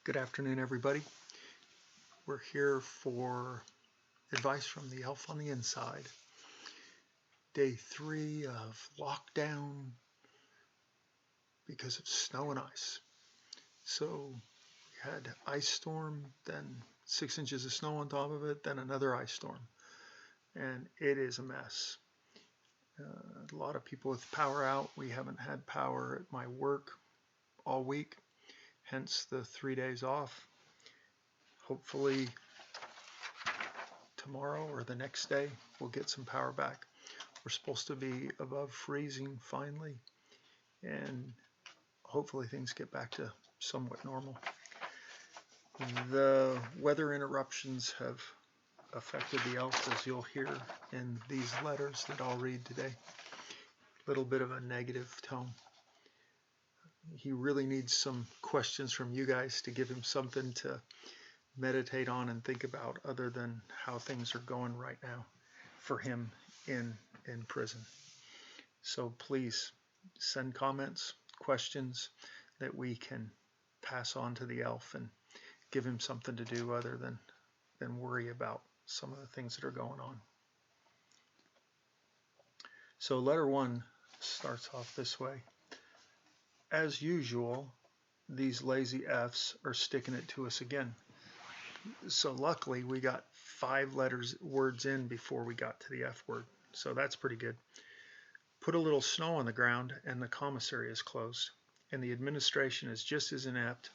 Good afternoon, everybody. We're here for advice from the Elf on the Inside. Day 3 of lockdown because of snow and ice. So we had ice storm, then 6 inches of snow on top of it, then another ice storm. And it is a mess. A lot of people with power out. We haven't had power at my work all week, hence the 3 days off. Hopefully tomorrow or the next day we'll get some power back. We're supposed to be above freezing finally, and hopefully things get back to somewhat normal. The weather interruptions have affected the elf, as you'll hear in these letters that I'll read today. A little bit of a negative tone. He really needs some questions from you guys to give him something to meditate on and think about other than how things are going right now for him in prison. So please send comments, questions that we can pass on to the elf and give him something to do other than worry about some of the things that are going on. So letter 1 starts off this way. As usual, these lazy F's are sticking it to us again. So luckily we got 5 words in before we got to the F word. So that's pretty good. Put a little snow on the ground and the commissary is closed. And the administration is just as inept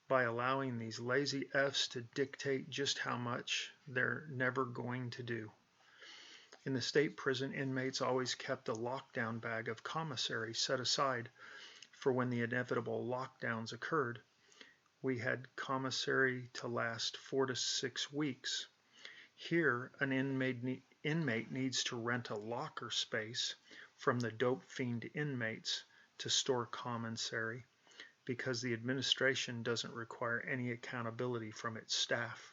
by allowing these lazy F's to dictate just how much they're never going to do. In the state prison, inmates always kept a lockdown bag of commissary set aside for when the inevitable lockdowns occurred. We had commissary to last 4 to 6 weeks. Here, an inmate needs to rent a locker space from the dope fiend inmates to store commissary because the administration doesn't require any accountability from its staff.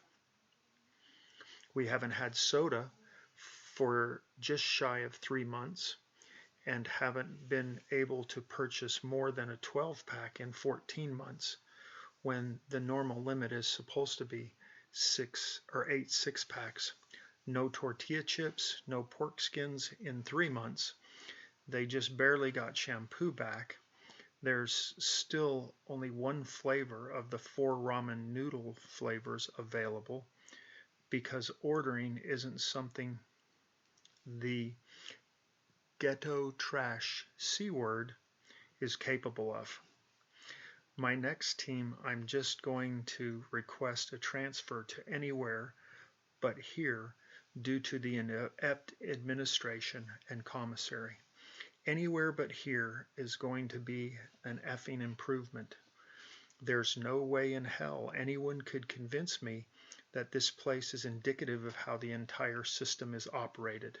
We haven't had soda for just shy of 3 months and haven't been able to purchase more than a 12-pack in 14 months when the normal limit is supposed to be 6 or 8 6-packs. No tortilla chips, no pork skins in 3 months. They just barely got shampoo back. There's still only one flavor of the 4 ramen noodle flavors available because ordering isn't something the ghetto trash C word is capable of. My next team, I'm just going to request a transfer to anywhere but here due to the inept administration and commissary. Anywhere but here is going to be an effing improvement. There's no way in hell anyone could convince me that this place is indicative of how the entire system is operated.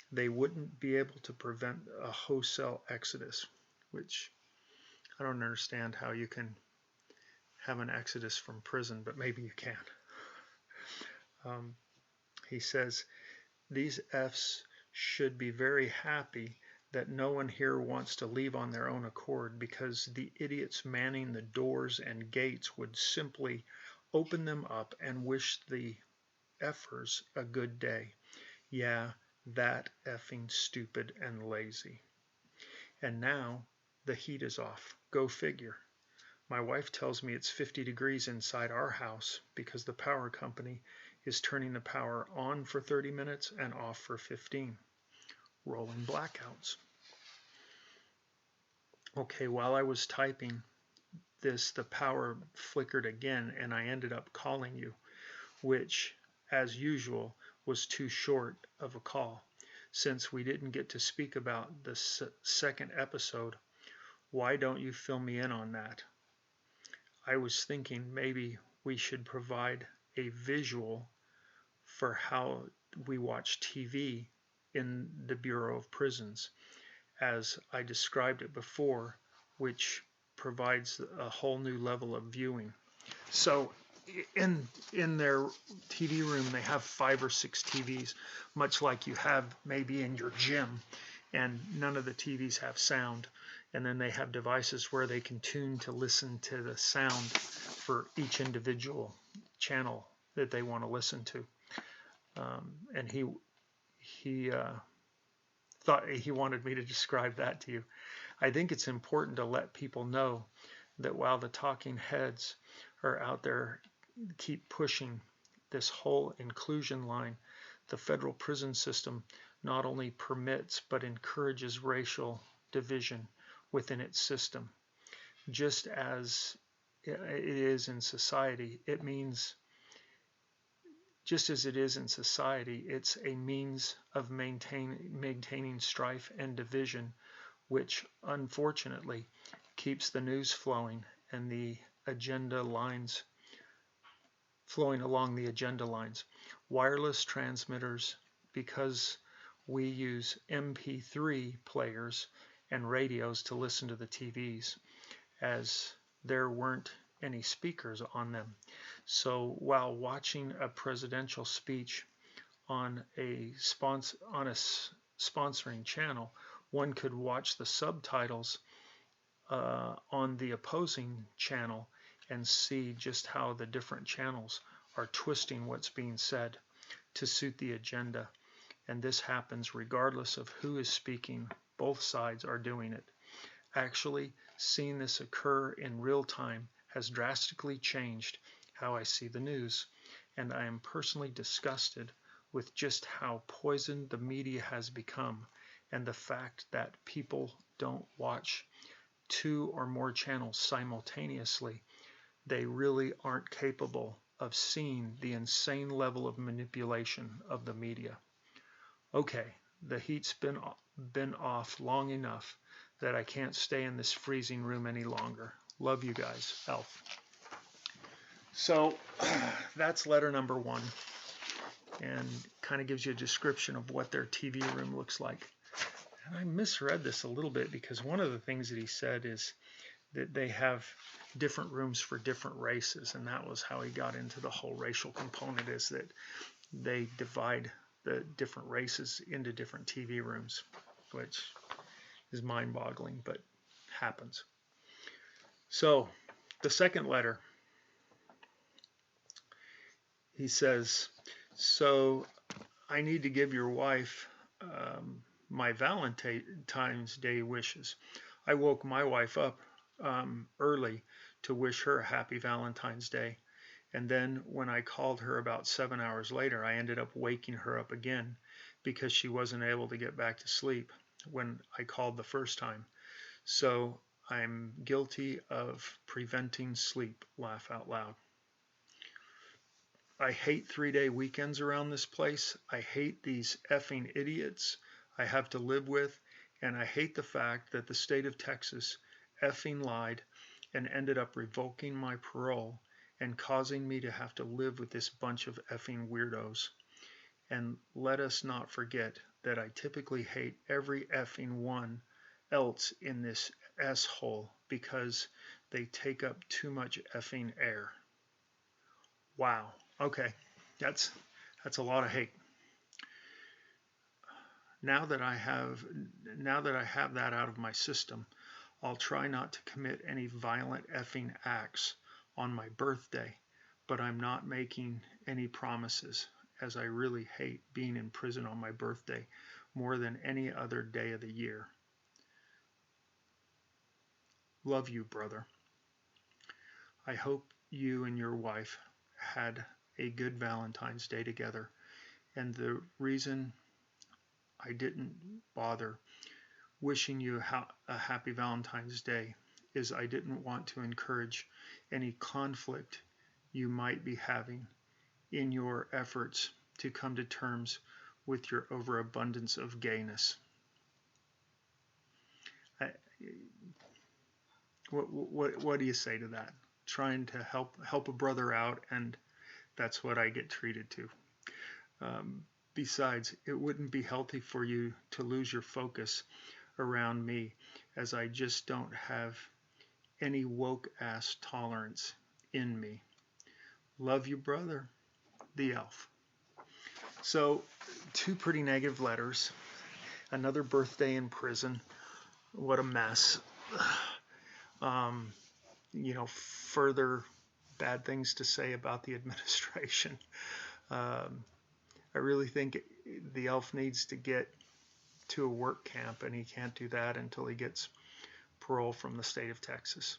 They wouldn't be able to prevent a wholesale exodus, which I don't understand how you can have an exodus from prison, but maybe you can. He says, these Fs should be very happy that no one here wants to leave on their own accord because the idiots manning the doors and gates would simply open them up and wish the F'ers a good day. Yeah, that effing stupid and lazy. And now the heat is off. Go figure. My wife tells me it's 50 degrees inside our house because the power company is turning the power on for 30 minutes and off for 15. Rolling blackouts. Okay, while I was typing this, the power flickered again and I ended up calling you, which, as usual, was too short of a call. Since we didn't get to speak about the second episode, why don't you fill me in on that? I was thinking maybe we should provide a visual for how we watch TV in the Bureau of Prisons, as I described it before, which provides a whole new level of viewing. So in their TV room, they have 5 or 6 TVs, much like you have maybe in your gym, and none of the TVs have sound. And then they have devices where they can tune to listen to the sound for each individual channel that they want to listen to. And he thought he wanted me to describe that to you. I think it's important to let people know that while the talking heads are out there keep pushing this whole inclusion line, the federal prison system not only permits but encourages racial division within its system. Just as it is in society, just as it is in society, it's a means of maintaining strife and division, which unfortunately keeps the news flowing and the agenda lines flowing along the agenda lines. Wireless transmitters, because we use MP3 players and radios to listen to the TVs, as there weren't any speakers on them. So while watching a presidential speech on a sponsoring channel, one could watch the subtitles on the opposing channel and see just how the different channels are twisting what's being said to suit the agenda. And this happens regardless of who is speaking. Both sides are doing it. Actually, seeing this occur in real time has drastically changed how I see the news, and I am personally disgusted with just how poisoned the media has become, and the fact that people don't watch 2 or more channels simultaneously. They really aren't capable of seeing the insane level of manipulation of the media. Okay, the heat's been off long enough that I can't stay in this freezing room any longer. Love you guys. Elf. So that's letter number 1, and kind of gives you a description of what their TV room looks like. And I misread this a little bit, because one of the things that he said is that they have different rooms for different races, and that was how he got into the whole racial component, is that they divide the different races into different TV rooms, which is mind-boggling, but happens. So the second letter, he says, so I need to give your wife my Valentine's Day wishes. I woke my wife up early to wish her a happy Valentine's Day, and then when I called her about 7 hours later, I ended up waking her up again because she wasn't able to get back to sleep when I called the first time. So I'm guilty of preventing sleep. Laugh out loud. I hate 3-day weekends around this place. I hate these effing idiots I have to live with, and I hate the fact that the state of Texas effing lied and ended up revoking my parole and causing me to have to live with this bunch of effing weirdos. And let us not forget that I typically hate every effing one else in this S-hole because they take up too much effing air. Wow. Okay, that's a lot of hate. Now that I have that out of my system, I'll try not to commit any violent effing acts on my birthday, but I'm not making any promises, as I really hate being in prison on my birthday more than any other day of the year. Love you, brother. I hope you and your wife had a good Valentine's Day together, and the reason I didn't bother wishing you a happy Valentine's Day is I didn't want to encourage any conflict you might be having in your efforts to come to terms with your overabundance of gayness. What do you say to that? Trying to help a brother out, and that's what I get treated to. Besides, it wouldn't be healthy for you to lose your focus around me, as I just don't have any woke-ass tolerance in me. Love you, brother. The Elf. So, 2 pretty negative letters. Another birthday in prison. What a mess. Further bad things to say about the administration. I really think the elf needs to get to a work camp, and he can't do that until he gets parole from the state of Texas.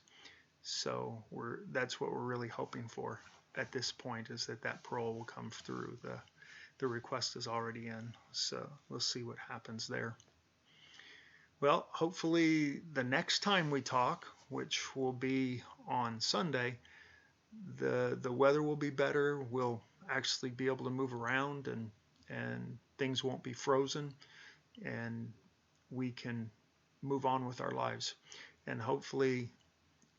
So that's what we're really hoping for at this point, is that parole will come through. The request is already in, so we'll see what happens there. Well, hopefully the next time we talk, which will be on Sunday, the weather will be better. We'll actually be able to move around, and things won't be frozen, and we can move on with our lives. And hopefully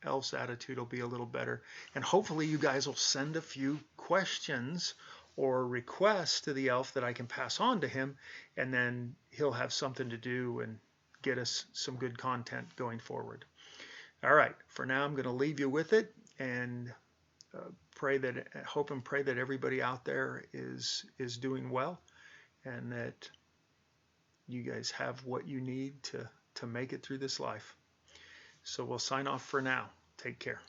Elf's attitude will be a little better. And hopefully you guys will send a few questions or requests to the elf that I can pass on to him, and then he'll have something to do and get us some good content going forward. All right, for now I'm going to leave you with it, and hope and pray that everybody out there is doing well, and that you guys have what you need to make it through this life. So we'll sign off for now. Take care.